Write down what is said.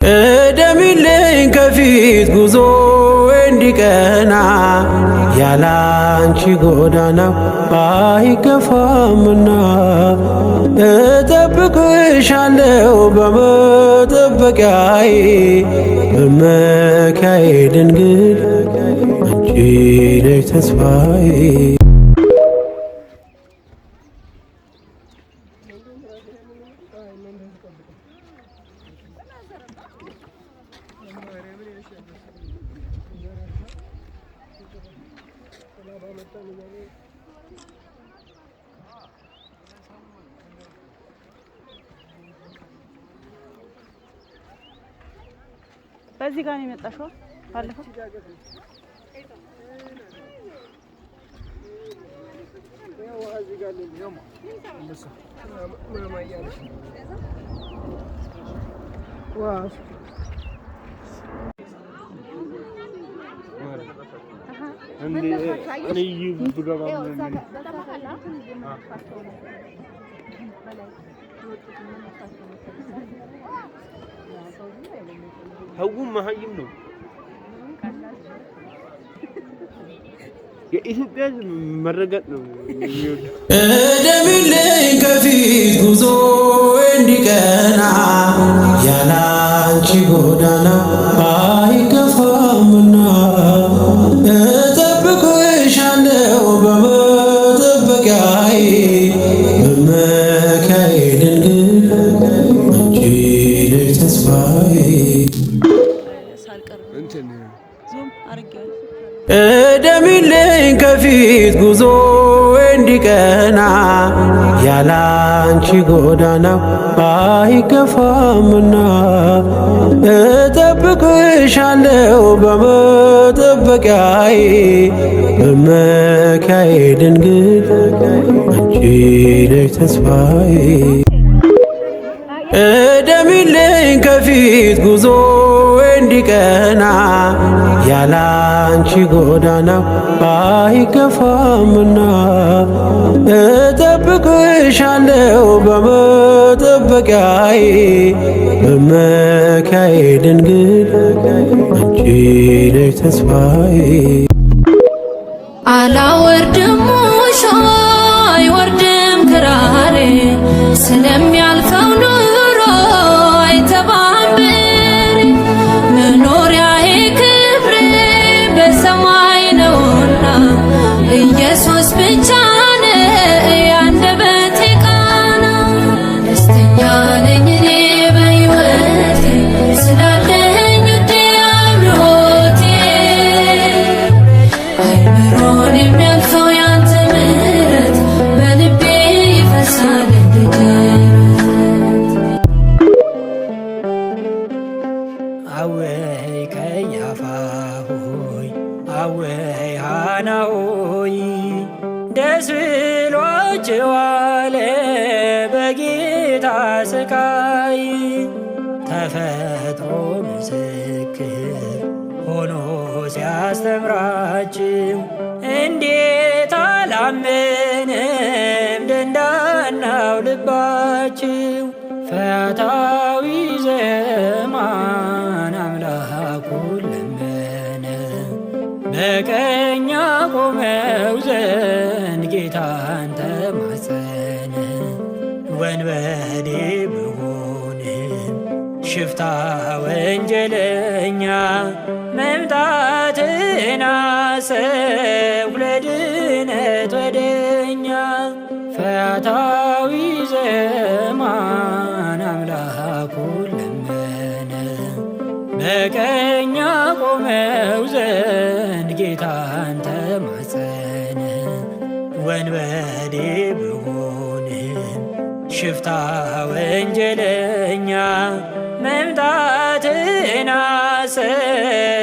እደሚልኝ ከፊት ጉዞ እንዲቀና ያላንቺ ጎዳና አይገፋምና እጠብቅሻለሁ በመጠበቂያዬ መመኪያዬ ድንግል አንቺ ነሽ ተስፋዬ። በዚህ ጋር ነው የመጣሽው ባለፈው هو مهايم ነው የኢትዮጵያ መረጋጥ ነው የሚወደው። እደሚልኝ ከፊት ጉዞ እንዲቀና ያላንቺ ጎዳና አይገፋምና እጠብቅሻለሁ በመጠበቂያዬ መመኪያዬ ድንግል አንቺ ነሽ ተስፋዬ። እደሚልኝ ከፊት ጉዞ እንዲቀና ያላንቺ ጎዳና አይገፋምና እጠብቅሻለሁ በመጠበቂያዬ መመኪያዬ ድንግል አንቺ ነሽ ተስፋዬ። እደሚልኝ ከፊት ጉዞ እንዲቀና ያላንቺ ጎዳና አይገፋምና እጠብቅሻለሁ በመጠበቂያዬ መመኪያዬ ድንግል አንቺ ነሽ ተስፋዬ። አላወርድም ሙሾ አይወርድም ክራሬ ስለሚያልፈው ኑሮ አይተባብሬ መኖሪያዬ ክብሬ በሰማይ ነውና ኢየሱስ ብቻ ነው የአንደበቴ ቃና። ደስተኛ ነኝ እኔ በሕይወቴ ስላለኝ ውዴ አብሮቴ አይምሮን የሚያልፈው ያንተ ምሕረት በልቤ ይፈሳል እንደ አወይ ቀያፋ ሆይ አወይ ሃና ሆይ ደስ ብሏቸዋል በጌታ ስቃይ ተፈጥሮ ምስክር ሆኖ ሲያስተምራችሁ እንዴት አላመንም ደንዳናው ልባችሁ። ፈያታዊ ዘማን አምላኩን ለመነ በቀኝ ያቆመው ዘንድ ጌታን ተማጸነ። ወንበዴ ብሆንም ሽፍታ ወንጀለኛ መምጣትን አሰብኩ ለድነት ወደኛ። ፈያታዊ ዘማን አምላኩን ለመነ በቀኝ ያቆመው ዘንድ ጌታን ተማጸነ። ወንበዴ ብሆንም ሽፍታ ወንጀለኛ መምጣትን አሰብኩ